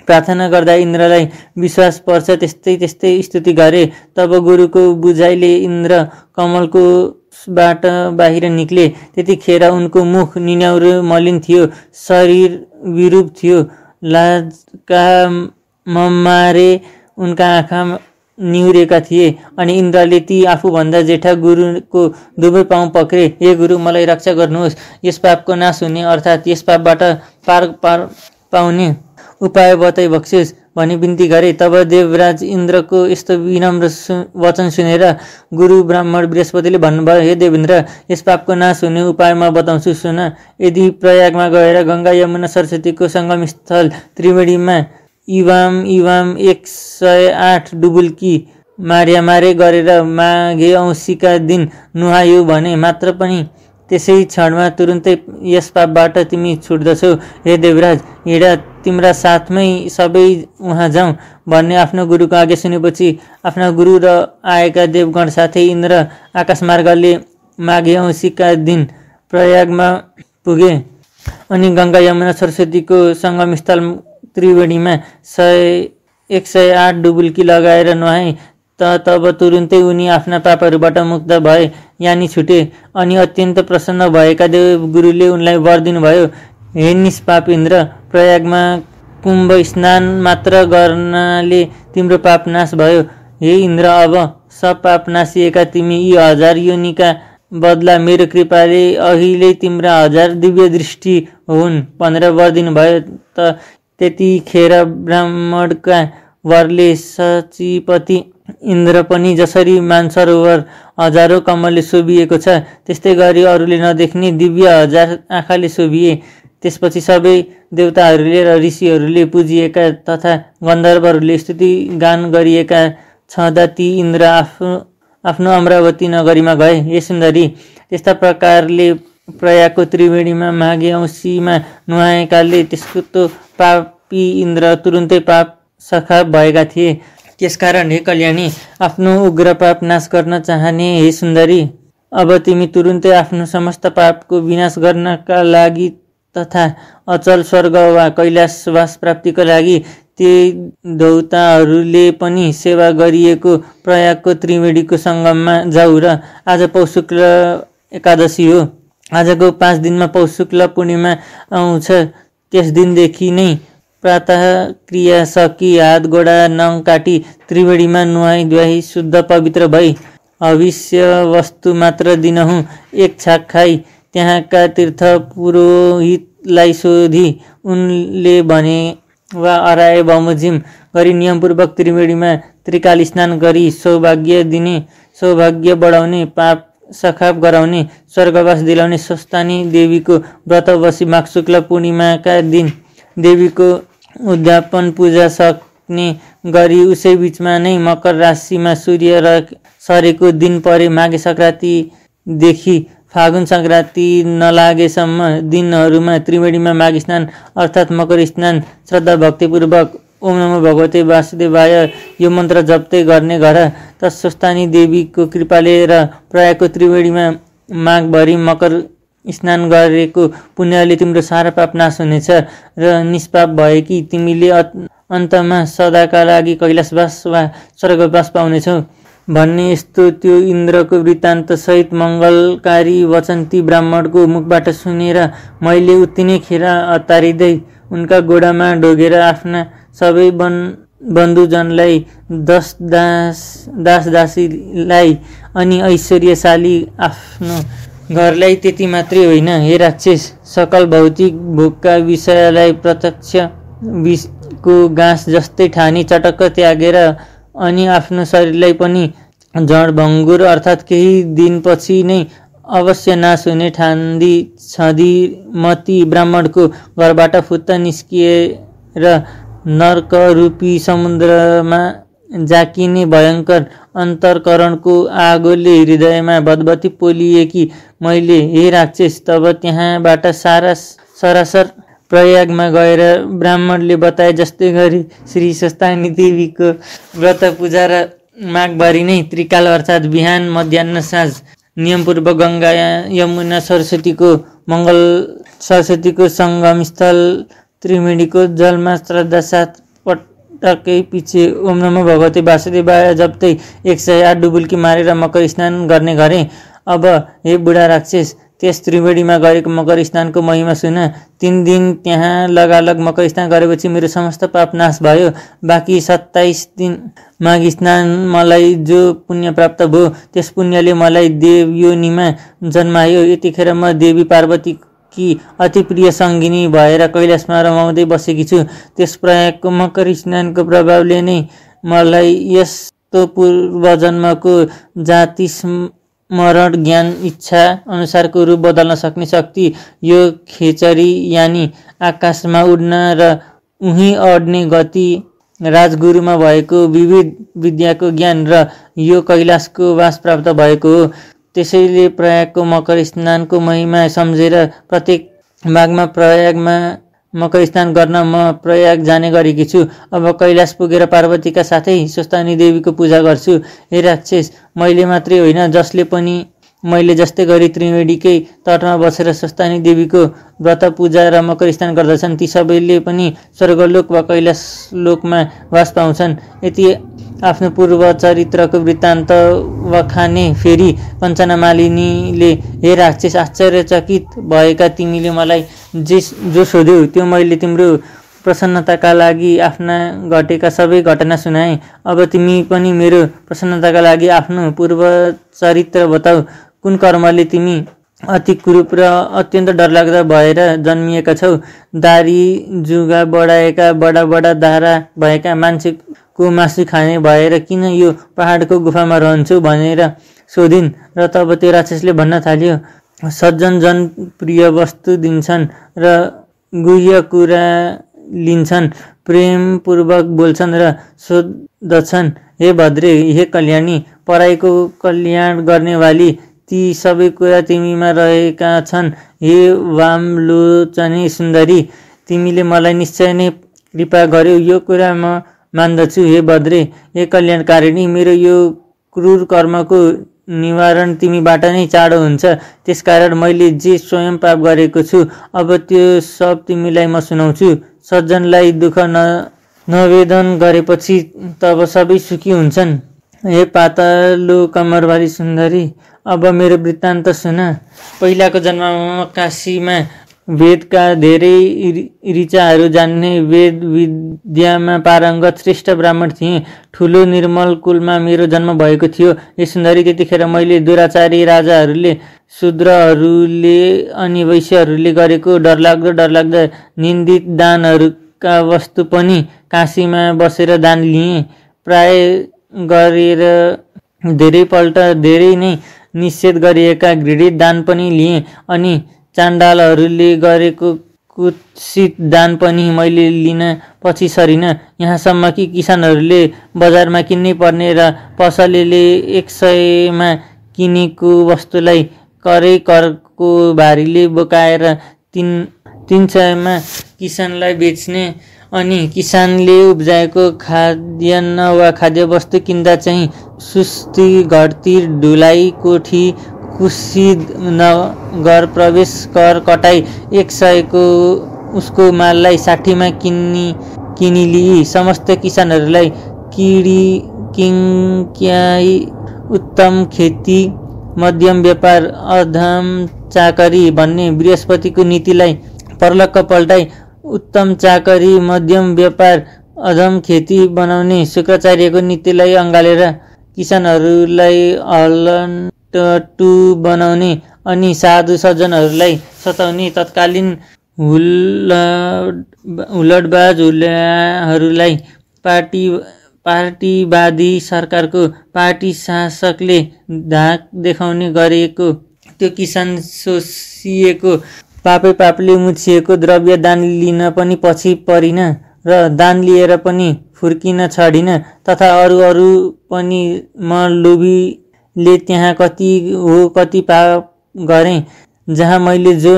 प्रार्थना गर्दा इन्द्रलाई विश्वास पर्छ त्यस्तै स्तुति गरे। तब गुरुको बुझाइले इन्द्र कमलको बाट बाहिर निक्ले। त्यतिखेर उनको मुख निन्याउरो मलिन थियो, शरीर विरूप थियो, लाजका मम्मारे उनका आँखा निहुरेका थिए। अनि इन्द्रले ती आफूभन्दा जेठा गुरुको दुवै पाउँ पक्रे। हे गुरु, मलाई रक्षा गर्नुहोस्, यस पापको नाश हुने अर्थात् यस पापबाट पार पाउने उपाय बताइ बक्सियोस् भनी बिन्ती गरे। तब देवराज इन्द्रको यस्तो विनम्र वचन सुनेर गुरु ब्राह्मण बृहस्पतिले भन्नुभयो, हे देवेन्द्र, यस पापको नाश हुने उपाय म बताउँछु, सुन। यदि प्रयागमा गएर गङ्गा यमुना सरस्वतीको सङ्गम स्थल त्रिवेणीमा इवाम 108 डुबुल्की मारे गरेर माघे औँसीका दिन नुहायो भने मात्र पनि त्यसै क्षणमा तुरुन्तै यस पापबाट तिमी छुट्दछौ। हे देवराज, हिँड, तिम्रा साथमै सबै उहाँ जाउँ भन्ने आफ्नो गुरुको आज्ञा सुनेपछि आफ्ना गुरु र आएका देवगण साथै इन्द्र आकाशमार्गले माघे औँसीका दिन प्रयागमा पुगे। अनि गङ्गा यमुना सरस्वतीको सङ्गम स्थल त्रिवेणीमा 108 डुबुल्की लगाएर नुहाए। तब तुरुन्तै उनी आफ्ना पापहरूबाट मुक्त भए, यानी छुटे। अनि अत्यन्त प्रसन्न भएका देवगुरुले उनलाई वर दिनुभयो, हे निष्पाप इन्द्र, प्रयागमा कुम्भ स्नान मात्र गर्नाले तिम्रो पाप नाश भयो। हे इन्द्र, अब सब पाप नासिएका तिमी यी 1000 योनिका बदला मेरो कृपाले अहिले तिम्रा 1000 दिव्य दृष्टि हुन् भनेर वर दिनुभयो। त्यतिखेर ब्राह्मणका वरले सचिपति इन्द्र पनि जसरी मानसरोवर हजारौं कमलले शोभिएको छ त्यस्तै गरी अरूले नदेख्ने दिव्य 1000 आँखाले शोभिए। त्यसपछि सबै देवताहरूले र ऋषिहरूले पुजिएका तथा गन्धर्वहरूले स्तुति गान गरिएका छँदा ती इन्द्र आफ्नो अमरावती नगरीमा गए। हे सुन्दरी, त्यस्ता प्रकारले प्रयागको त्रिवेणीमा माघे औँसीमा नुहाएकाले त्यसको पापी इन्द्र तुरुन्तै पाप सखा भएका थिए। त्यसकारण हे कल्याणी, आफ्नो उग्र पाप नाश गर्न चाहने हे सुन्दरी, अब तिमी तुरुन्तै आफ्नो समस्त पापको विनाश गर्नका लागि तथा अचल स्वर्ग वा कैलाशवास प्राप्तिको लागि ती देवताहरूले पनि सेवा गरिएको प्रयागको त्रिवेणीको सङ्गममा जाऊ। र आज पौष शुक्ल एकादशी हो। आजको 5 दिनमा पौष शुक्ल पूर्णिमा आउँछ। त्यस दिनदेखि नै प्रातः क्रिया सकी हात गोडा नङ काटी त्रिवेणीमा नुहाई धुवाई शुद्ध पवित्र भई हविष्य वस्तु मात्र दिनहुँ 1 छाक खाई त्यहाँका तीर्थ पुरोहितलाई सोधी उनले भने वा अराए बमोजिम गरी नियमपूर्वक त्रिवेणीमा त्रिकाल स्नान गरी सौभाग्य दिने, सौभाग्य बढाउने, पाप सखाप गराउने, स्वर्गवास दिलाउने स्वस्थानी देवीको व्रत बसी माघ शुक्ल पूर्णिमाका दिन देवीको उद्यापन पूजा सक्ने गरी उसै बीचमा नै मकर राशिमा सूर्य सरेको दिन परे माघे सङ्क्रान्तिदेखि फागुन सङ्क्रान्ति नलागेसम्म दिनहरूमा त्रिवेणीमा माघ स्नान अर्थात् मकर स्नान श्रद्धा भक्तिपूर्वक ओम नमो भगवते वासुदेवाय यो मन्त्र जप्दै गर्ने गर। तस्वस्थानी देवीको कृपाले र प्रयागको त्रिवेणीमा माघभरि मकर स्नान गरेको पुण्यले तिम्रो सारा पाप नाश हुनेछ र निष्पाप भएकी तिमीले अन्तमा सदाका लागि कैलाशवास वा स्वर्गवास पाउनेछौ भन्ने यस्तो त्यो इन्द्रको वृत्तान्त सहित मङ्गलकारी वचन ती ब्राह्मणको मुखबाट सुनेर मैले उत्तिनै खेर अतारिँदै उनका गोडामा ढोगेर आफ्ना सबै बन्धुजनलाई, दासदासीलाई अनि ऐश्वर्यशाली आफ्नो घरलाई। त्यति मात्रै होइन हे राक्षस, सकल भौतिक भोगका विषयलाई प्रत्यक्ष विषको घाँस जस्तै ठानी चटक्क त्यागेर अनि आफ्नो शरीरलाई पनि जड भङ्गुर अर्थात् केही दिनपछि नै अवश्य नाश हुने ठान्दी छँदी मती ब्राह्मणको घरबाट फुत्त निस्किएर नर्करूपी समुद्रमा जाकिने भयङ्कर अन्तरकरणको आगोले हृदयमा भदभती पोलिएकी मैले, हे राक्षस, तब त्यहाँबाट सरासर प्रयागमा गएर ब्राह्मणले बताए जस्तै गरी श्री स्वस्थानी देवीको व्रत पूजा र माघभरि नै त्रिकाल अर्थात् बिहान मध्याह्न साँझ नियमपूर्वक गङ्गा यमुना सरस्वतीको सङ्गमस्थल त्रिवेणीको जलमा श्रद्धासाथ पटकै पछि ओम नमो भगवते वासुदेवाय जप्दै 108 डुबुल्की मारेर मकर स्नान गर्ने गरे। अब हे बुढा राक्षस, त्यस त्रिवेणीमा गरेको मकर स्नानको महिमा सुन। 3 दिन त्यहाँ लगालग मकर स्नान गरेपछि मेरो समस्त पाप नाश भयो। बाँकी 27 दिन माघ स्नान मलाई जो पुण्य प्राप्त भयो त्यस पुण्यले मलाई देवयोनिमा जन्मायो। यतिखेर म देवी पार्वती कि अति प्रिय सङ्गिनी भएर कैलाशमा रमाउँदै बसेकी छु। त्यस प्रयागको मकर स्नानको प्रभावले नै मलाई यस्तो पूर्वजन्मको जाति स्मरण ज्ञान इच्छा अनुसारको रूप बदल्न सक्ने शक्ति, यो खेचरी यानि आकाशमा उड्न र उही अड्ने गति, राजगुरुमा भएको विविध विद्याको ज्ञान र यो कैलाशको वास प्राप्त भएको हो। त्यसैले प्रयागको मकर स्नानको महिमा सम्झेर प्रत्येक माघमा प्रयागमा मकर स्नान गर्न म प्रयाग जाने गरेकी छु। अब कैलाश पुगेर पार्वतीका साथै स्वस्थानी देवीको पूजा गर्छु। हे राक्षस, मैले मात्रै होइन, जसले पनि मैले जस्तै गरी त्रिवेणीकै तटमा बसेर स्वस्थानी देवीको व्रत पूजा र मकर स्नान गर्दछन् ती सबैले पनि स्वर्गलोक वा कैलाश लोकमा वास पाउँछन्। यति आफ्नो पूर्व चरित्रको वृत्तान्त वखाने फेरि कञ्चना मालिनीले, हे राक्षस, आश्चर्यचकित भएका तिमीले मलाई जो सोध्यौ त्यो मैले तिम्रो प्रसन्नताका लागि आफ्ना घटेका सबै घटना सुनाएँ। अब तिमी पनि मेरो प्रसन्नताका लागि आफ्नो पूर्व चरित्र बताऊ। कुन कर्मले तिमी अति कुरूप र अत्यन्त डरलाग्दा भएर जन्मिएका छौ? दारी जुगा बढाएका बडा दारा भएका मान्छेको मासु खाने भएर किन यो पहाडको गुफामा रहन्छौ भनेर सोधिन्। र तब त्यो राक्षसले भन्न थाल्यो, सज्जन जन प्रिय वस्तु दिन्छन् र गुह्य कुरा लिन्छन्, प्रेमपूर्वक बोल्छन् र सोध्दछन्। हे भद्रे, हे कल्याणी, पराईको कल्याण गर्नेवाली, ती सबै कुरा तिमीमा रहेका छन्। हे वामलोचने सुन्दरी, तिमीले मलाई निश्चय नै कृपा गर्यौ, यो कुरा म मान्दछु। हे भद्रे, हे कल्याणकारिणी, मेरो यो क्रूर कर्मको निवारण तिमीबाट नै चाँडो हुन्छ। त्यसकारण मैले जे स्वयं पाप गरेको छु अब त्यो सब तिमीलाई म सुनाउँछु। सज्जनलाई दुःख नवेदन गरेपछि तब सबै सुखी हुन्छन्। हे पातलो कम्मरवाली सुन्दरी, अब मेरो वृत्तान्त सुन। पहिलाको जन्ममा काशीमा वेदका धेरै ऋचाहरू जान्ने वेद विद्यामा पारङ्गत श्रेष्ठ ब्राह्मण थिए। ठुलो निर्मल कुलमा मेरो जन्म भएको थियो। हे सुन्दरी, त्यतिखेर मैले दुराचारी राजाहरूले, शूद्रहरूले अनि वैश्यहरूले गरेको डरलाग्दो निन्दित दानहरूका वस्तु पनि काशीमा बसेर दान लिएँ। प्राय गरेर धेरैपल्ट धेरै नै निषेध गरिएका घृणित दान पनि लिएँ अनि चाण्डालहरूले गरेको कुत्सित दान पनि मैले लिन पछि सरिन। यहाँसम्म कि किसानहरूले बजारमा किन्नै पर्ने र पसलेले 100मा किनेको वस्तुलाई करको भारीले बोकाएर 300मा किसानलाई बेच्ने अनि किसानले उब्जाएको खाद्यान्न वा खाद्यवस्तु किन्दा चाहिँ सुस्ती, घट्ती, ढुलाई, कोठी, कुसिद, नगर प्रवेश कर कटाई 100को उसको माललाई 60मा किनिलिई। समस्त किसानहरूलाई किङ्क्याई, उत्तम खेती, मध्यम व्यापार, अधम चाकरी भन्ने बृहस्पतिको नीतिलाई पर्लक्क पल्टाई उत्तम चाकरी, मध्यम व्यापार, अदम खेती बनाउने शुक्राचार्यको नीतिलाई अँगालेर किसानहरूलाई हलटु बनाउने अनि साधु सज्जनहरूलाई सताउने तत्कालीन हुलडबाजहरूलाई पार्टीवादी सरकारको पार्टी शासकले धाक देखाउने गरेको त्यो किसान शोषिएको पापले मुछिएको द्रव्य दान लिन पनि पछि परिन र दान लिएर पनि फुर्किन छाडिन तथा अरू पनि म लोभीले त्यहाँ कति पाप गरेँ जहाँ मैले जो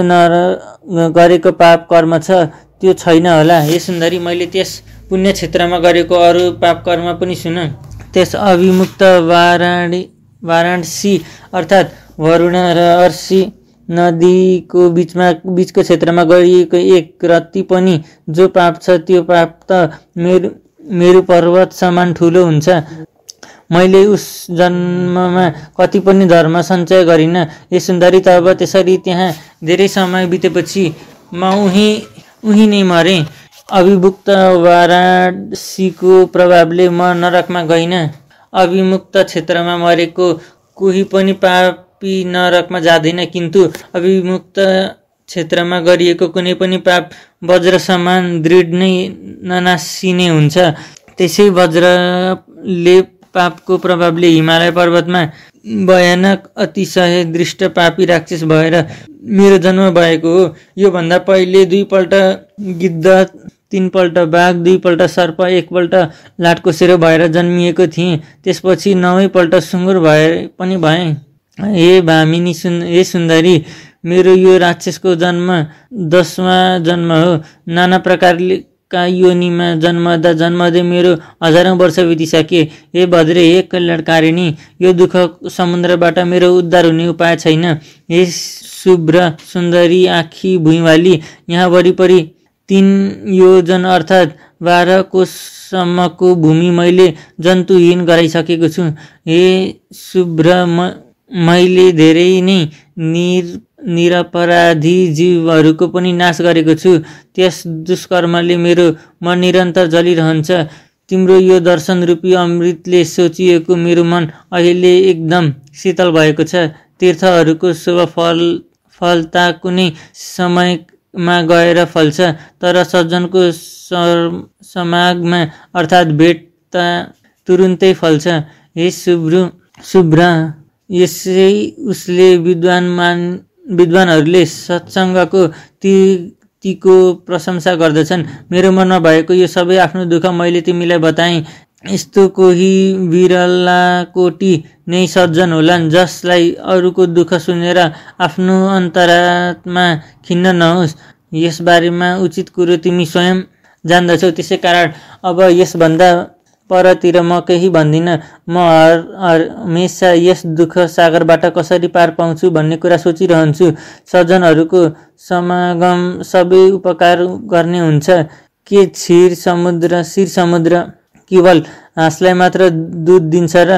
गरेको पाप कर्म छ त्यो छैन होला। हे सुन्दरी, मैले त्यस पुण्य क्षेत्रमा गरेको अरू पाप कर्म पनि सुन। त्यस अभिमुक्त वाराणसी अर्थात् वरुण र अर्सी नदीको बीचको क्षेत्रमा गरिएको एक रत्ती पनि जो पाप छ त्यो पाप त मेरु पर्वत समान ठुलो हुन्छ। मैले उस जन्ममा कति पनि धर्म सञ्चय गरिन। हे सुन्दरी, तब त्यसरी त्यहाँ धेरै समय बितेपछि म उही नै मरेँ। अभिमुक्त वाराणसीको प्रभावले म नरकमा गइन। अभिमुक्त क्षेत्रमा मरेको कोही पनि पापी नरकमा जाँदैन, किन्तु अभिमुक्त क्षेत्रमा गरिएको कुनै पनि पाप वज्र समान दृढ नै ननासिने हुन्छ। त्यसै वज्रले पापको प्रभावले हिमालय पर्वतमा भयानक अतिशय दृष्ट पापी राक्षस भएर मेरो जन्म भएको हो। यो भन्दा पहिले 2 पल्ट गिद्ध, 3 पल्ट बाघ, 2 पल्ट सर्प, 1 पल्ट लाटकोसेरो भएर जन्मिएको थिएँ। त्यसपछि 9 पल्ट सुँगुर पनि भएँ। हे भामिनी, हे सुन्दरी, मेरो यो राक्षसको जन्म 10वां जन्म हो। नाना प्रकारका योनिमा जन्मदै मेरो हजारौं वर्ष बितिसके। हे भद्रे, हे कल्याणकारिणी, यो दुःख समुद्रबाट मेरो उद्धार हुने उपाय छैन। हे शुभ्र सुन्दरी आँखी भुइँवाली, यहाँ वरिपरि 3 योजन अर्थात् 12 कोससम्मको भूमि मैले जन्तुहीन गराइसकेको छु। हे शुभ्र, मैले धेरै नै निरपराधी जीवहरूको पनि नाश गरेको छु। त्यस दुष्कर्मले मेरो मन निरन्तर जलिरहन्छ। तिम्रो यो दर्शन रूपी अमृतले सोचिएको मेरो मन अहिले एकदम शीतल भएको छ। तीर्थहरूको शुभ फलता कुनै समयमा गएर फल्छ, तर सज्जनको समागममा अर्थात् भेटता तुरुन्तै फल्छ। हे शुभ्र, यसै उसले विद्वानहरूले सत्सङ्गको तीको प्रशंसा गर्दछन्। मेरो मनमा भएको यो सबै आफ्नो दुःख मैले तिमीलाई बताएँ। यस्तो कोही बिरलाकोटी नै सज्जन होलान् जसलाई अरूको दुःख सुनेर आफ्नो अन्तरात्मा खिन्न नहोस्। यसबारेमा उचित कुरो तिमी स्वयं जान्दछौ, त्यसै कारण अब यसभन्दा परतिर म केही भन्दिन। म हमेसा यस दुःख सागरबाट कसरी पार पाउँछु भन्ने कुरा सोचिरहन्छु। सज्जनहरूको समागम सबै उपकार गर्ने हुन्छ। के क्षीर समुद्र केवल हाँसलाई मात्र दुध दिन्छ र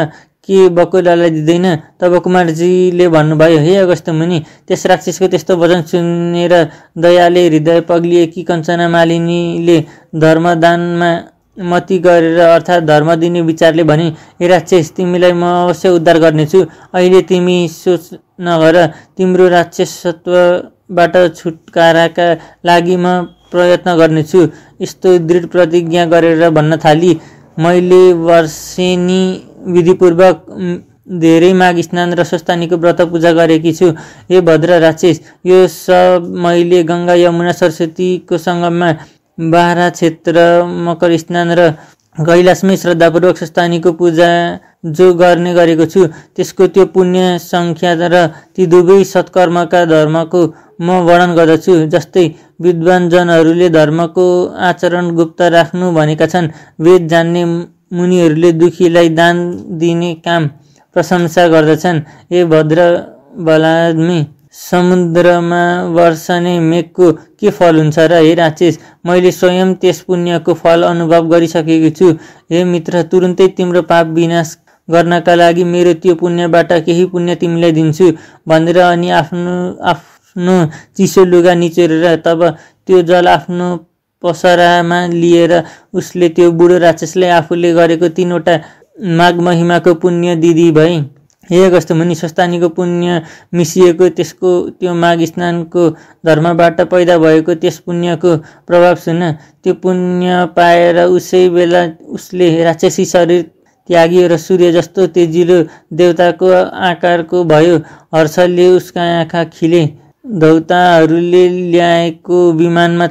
के बकुलालाई दिँदैन? तब कुमारजीले भन्नुभयो, हे अगस्त्य मुनि, त्यस राक्षसको त्यस्तो वचन सुनेर दयाले हृदय पग्लिएकी कञ्चना मालिनीले धर्मदानमा मती गरेर अर्थात् धर्म दिने विचारले भने, हे राक्षस, तिमीलाई म अवश्य उद्धार गर्नेछु। अहिले तिमी सोच नगर। तिम्रो राक्षसत्वबाट छुटकाराका लागि म प्रयत्न गर्नेछु। यस्तो दृढ प्रतिज्ञा गरेर भन्न थाली। मैले वर्षेनी विधिपूर्वक धेरै माघ स्नान र स्वस्थानीको व्रत पूजा गरेकी छु। हे भद्र राक्षस, यो सब मैले गङ्गा यमुना सरस्वतीको सङ्गममा 12 क्षेत्र मकर स्नान र कैलाशमै श्रद्धापूर्वक स्वस्थानीको पूजा जो गर्ने गरेको छु त्यसको त्यो पुण्य सङ्ख्या र ती दुवै सत्कर्मका धर्मको म वर्णन गर्दछु। जस्तै विद्वानजनहरूले धर्मको आचरण गुप्त राख्नु भनेका छन्। वेद जान्ने मुनिहरूले दुखीलाई दान दिने काम प्रशंसा गर्दछन्। हे भद्र बलाद्मी, समुद्रमा वर्षने मेघको के फल हुन्छ र? हे राक्षस, मैले स्वयं त्यस पुण्यको फल अनुभव गरिसकेको छु। हे मित्र, तुरुन्तै तिम्रो पाप विनाश गर्नका लागि मेरो त्यो पुण्यबाट केही पुण्य तिमीलाई दिन्छु भनेर अनि आफ्नो चिसो लुगा निचोरेर तब त्यो जल आफ्नो पसरामा लिएर उसले त्यो बुढो राक्षसलाई आफूले गरेको 3वटा माघ महिमाको पुण्य दिदी भई। हे अगस्त्य मुनि, स्वस्तानीको पुण्य मिसिएको त्यसको त्यो माघ स्नानको धर्मबाट पैदा भएको त्यस पुण्यको प्रभाव सुन। त्यो पुण्य पाएर उसै बेला उसले राक्षसी शरीर त्याग्यो र सूर्य जस्तो तेजिलो देवताको आकारको भयो। हर्षले उसका आँखा खिले। देवताहरूले ल्याएको विमानमा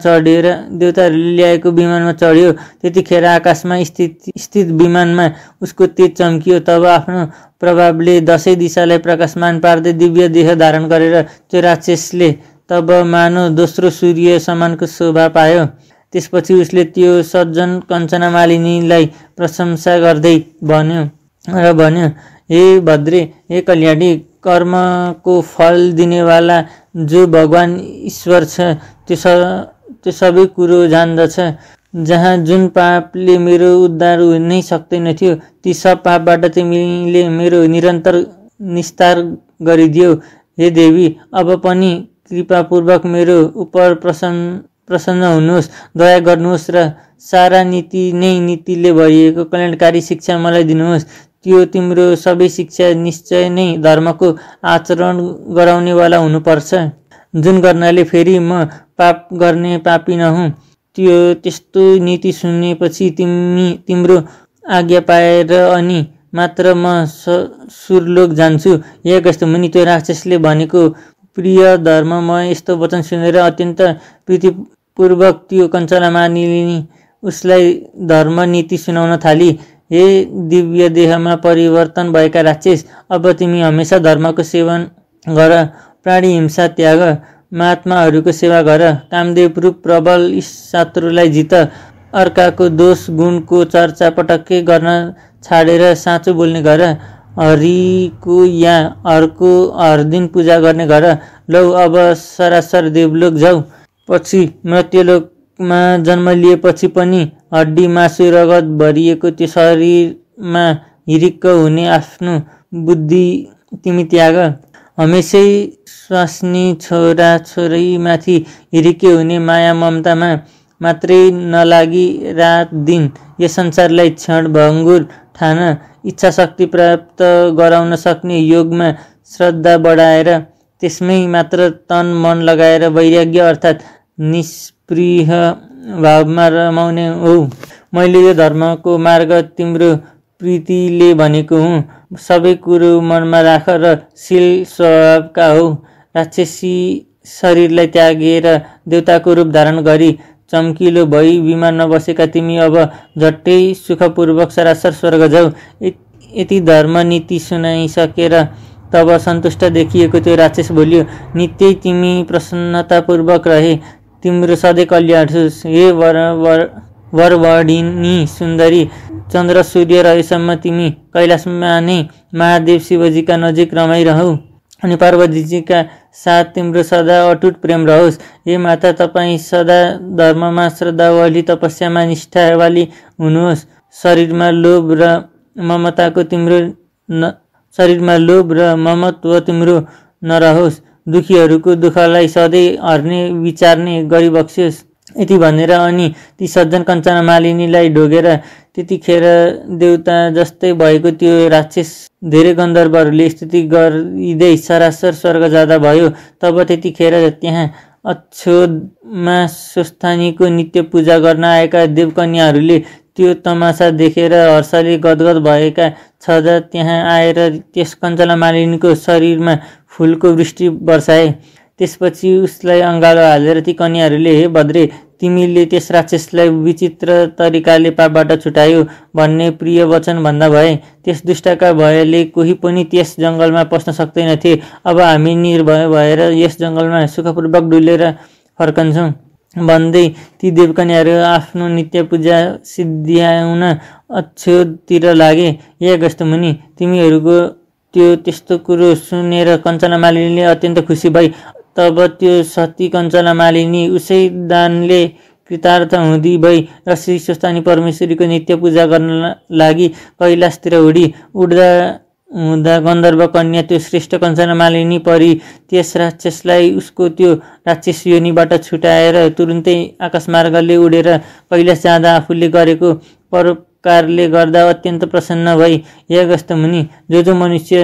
चढ्यो। त्यतिखेर आकाशमा स्थित विमानमा उसको तेज चम्कियो। तब आफ्नो प्रभावले 10 दिशालाई प्रकाशमान पार्दै दिव्य देह धारण गरेर त्यो राक्षसले तब मानव दोस्रो सूर्य समानको शोभा पायो। त्यसपछि उसले त्यो सज्जन कञ्चना मालिनीलाई प्रशंसा गर्दै भन्यो, हे भद्रे, हे कल्याणी, कर्मको फल दिनेवाला जो भगवान ईश्वर छ त्यो सबै कुरो जान्दछ। जहाँ जुन पापले मेरो उद्धार हुनै सक्दैन थियो ती सब पापबाट तिमीले मेरो निरन्तर निस्तार गरिदियो। हे देवी, अब पनि कृपापूर्वक मेरो उप प्रसन्न हुनुहोस्, दया गर्नुहोस् र सारा नीतिले भरिएको कल्याणकारी शिक्षा मलाई दिनुहोस्। त्यो तिम्रो सबै शिक्षा निश्चय नै धर्मको आचरण गराउनेवाला हुनुपर्छ, जुन गर्नाले फेरि म पाप गर्ने पापी नहुँ। त्यस्तो नीति सुनेपछि तिम्रो आज्ञा पाएर अनि मात्र म सुरलोक जान्छु। हे अगस्त्य मुनि, त्यो राक्षसले भनेको प्रिय धर्म म यस्तो वचन सुनेर अत्यन्त प्रीतिपूर्वक त्यो कञ्चना मालिनी उसलाई धर्म नीति सुनाउन थाली। हे दिव्य देहमा परिवर्तन भएका राक्षस, अब तिमी हमेशा धर्मको सेवन गर, प्राणी हिंसा त्याग, महात्माहरूको सेवा गर, कामदेव रूप प्रबल शत्रुलाई जित, अर्काको दोष गुणको चर्चा पटक्कै गर्न छाडेर साँचो बोल्ने गर, हरिको या हरको हर दिन पूजा गर्ने गर। लौ अब सरासर देवलोक जाऊ। पछि मृत्युलोकमा जन्म लिएपछि पनि हड्डी मासु रगत भरिएको त्यो शरीरमा हिरिक्क हुने आफ्नो बुद्धि तिमी त्याग। हमेसै स्वास्नी छोरा छोरीमाथि हिरिके हुने माया ममतामा मात्रै नलागी रात दिन यस संसारलाई क्षणभङ्गुर ठान, इच्छा शक्ति प्राप्त गराउन सक्ने योगमा श्रद्धा बढाएर त्यसमै मात्र तन मन लगाएर वैराग्य अर्थात् निष्पृह भावमा रमाउने हो। मैले यो धर्मको मार्ग तिम्रो प्रीतिले भनेको हुँ। सबै कुरो मनमा राख र शील स्वभावका हो। राक्षसी शरीरलाई त्यागेर देवताको रूप धारण गरी चम्किलो भई विमानमा बसेका तिमी अब झट्टै सुखपूर्वक सरासर स्वर्ग जाऊ। यति धर्म नीति सुनाइसकेर तब सन्तुष्ट देखिएको त्यो राक्षस बोल्यो, नित्यै तिमी प्रसन्नतापूर्वक रहे, तिम्रो सधैँ कल्याण होस्। हे वरवडिनी सुन्दरी, चन्द्र सूर्य रहेसम्म तिमी कैलाशमा नै महादेव शिवजीका नजिक रमाइरहौ अनि पार्वतीजीका साथ तिम्रो सदा अटुट प्रेम रहोस्। हे माता, तपाईँ सदा धर्ममा श्रद्धावाली, तपस्यामा निष्ठावाली हुनुहोस्। शरीरमा लोभ र ममत्व तिम्रो नरहोस्। दुखीहरूको दुःखलाई सधैँ हर्ने विचार्ने गरी बक्सियोस्। यति भनेर अनि ती सज्जन कञ्चना मालिनीलाई ढोगेर त्यतिखेर देवता जस्तै भएको त्यो राक्षस धेरै गन्धर्वहरूले स्तुति गरिँदै सरासर स्वर्ग जाँदा भयो। तब त्यतिखेर त्यहाँ अक्षोदमा स्वस्तानीको नित्य पूजा गर्न आएका देवकन्याहरूले त्यो तमासा देखेर हर्षले गदगद भएका छँदा त्यहाँ आएर त्यस कञ्चना मालिनीको शरीरमा फूलको वृष्टि वर्षाए। त्यसपछि उसलाई अँगालो हालेर ती कन्याहरूले, हे भद्रे, तिमीले त्यस राक्षसलाई विचित्र तरिकाले पापबाट छुटायो भन्ने प्रिय वचन भन्दा भए। त्यस दुष्टका भयले कोही पनि त्यस जङ्गलमा पस्न सक्दैनथे। अब हामी निर्भय भएर यस जङ्गलमा सुखपूर्वक डुलेर फर्कन्छौँ भन्दै ती देवकन्याहरू आफ्नो नित्य पूजा सिद्ध्याउन अक्षोदतिर लागे। हे अगस्त्य मुनि, तिमीहरूको त्यस्तो कुरो सुनेर कञ्चना मालिनीले अत्यन्त खुसी भई। तब त्यो सती कञ्चना मालिनी उसै दानले कृतार्थ हुँदी भई र श्री स्वस्तानी परमेश्वरीको नित्य पूजा गर्न लागि कैलाशतिर उड्दा हुँदा गन्धर्व कन्या त्यो श्रेष्ठ कञ्चना मालिनी परी त्यस राक्षसलाई उसको त्यो राक्षस योनिबाट छुटाएर तुरुन्तै आकाशमार्गले उडेर कैलाश जाँदा आफूले गरेको परोपकारले गर्दा अत्यन्त प्रसन्न भई हे अगस्त्य मुनि, जो मनुष्य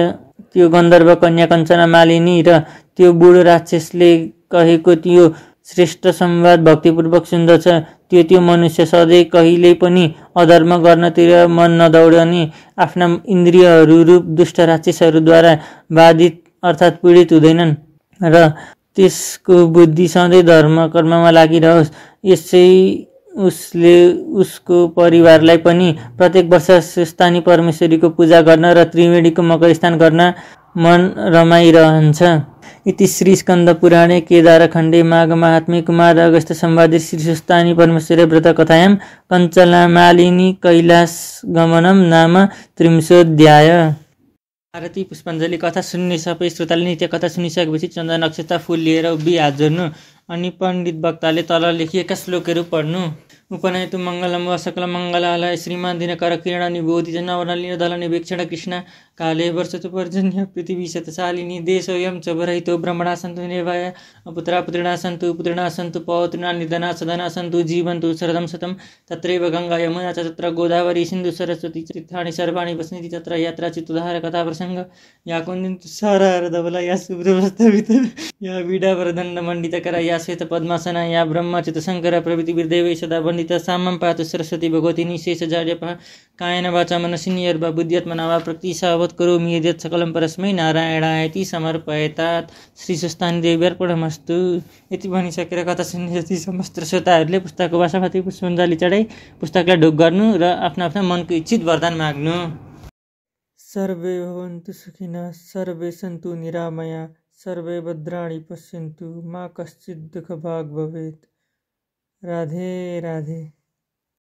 त्यो गन्धर्व कन्या कञ्चना मालिनी र त्यो बुढो राक्षसले कहेको त्यो श्रेष्ठ संवाद भक्तिपूर्वक सुन्दछ, त्यो मनुष्य सधैँ कहिल्यै पनि अधर्म गर्नतिर मन नदौडने, आफ्ना इन्द्रियहरू रूप दुष्ट राक्षसहरूद्वारा बाधित अर्थात् पीडित हुँदैनन् र त्यसको बुद्धि सधैँ धर्म कर्ममा लागिरहोस्। यसै उसले उसको परिवारलाई पनि प्रत्येक वर्ष स्थानीय परमेश्वरीको पूजा गर्न र त्रिवेणीको मकर स्नान गर्न मन रमाइरहन्छ। इति श्री स्कन्द पुराणे केदारखण्डे माघ महात्म्ये कुमार अगस्त्य संवादे श्री सुस्तानी परमेश्वरी व्रत कथायां कञ्चना मालिनी कैलाश गमनम नाम 30 आरती पुष्पाञ्जली। कथा सुन्ने सबै श्रोताले नित्य कथा सुनिसकेपछि चन्द्र नक्षत्र फुल लिएर उभि हात जोड्नु अनि पण्डित वक्ताले तल लेखिएका श्लोकहरू पढ्नु। उपनयतु मङ्गलम व सकल मङ्गलालय श्रीमान दिनकर किरण निबोधि जनवर्णलिन दलन वीक्षण कृष्ण काले वर्षतु पर्जन्य पृथिवी शतशालिनी देशोऽयं च वरहितो ब्रह्मणा सन्तु निर्भय पुत्रा पुत्रिणा सन्तु पौत्रिणा निर्धना सदना सन्तु जीवन्तु शरदं शतं तत्रैव गङ्गा यमुना च तत्र गोदावरी सिन्धु सरस्वती तीर्थानि सर्वाणि वसन्ति तत्र यात्रा चित्तोद्धार कथा प्रसङ्ग या कुन्दिन्तु सारारधवला या शुभ्रवस्त्रवित या वीडावरदण्डमण्डितकरा या श्वेत पद्मासना या ब्रह्मचित्तशङ्कर प्रभृति वीरदेवै सदा वन्दिता सामं पातु सरस्वती भगवती निशेषजाड्यपः कायेन वाचा मनसिन्यर्वा बुद्ध्यात्मना वा प्रकृतिसावत् करोमि यद्यत् सकलं परस्मै नारायणायति समर्पयतात् श्री सुस्तानी देव्यार्पणमस्तु। यति भनिसकेर कथा सुन्ने जति समस्त श्रोताहरूले पुस्तकको भाषामाथि पुष्पाञ्जली चढाई पुस्तकलाई ढोक गर्नु र आफ्ना मनको इच्छित वरदान माग्नु। सर्वे भवन्तु सुखिनः, सर्वे सन्तु निरामया, सर्वे भद्राणि पश्यन्तु, मा कश्चित् दुःखभाग् भवेत्। राधे राधे।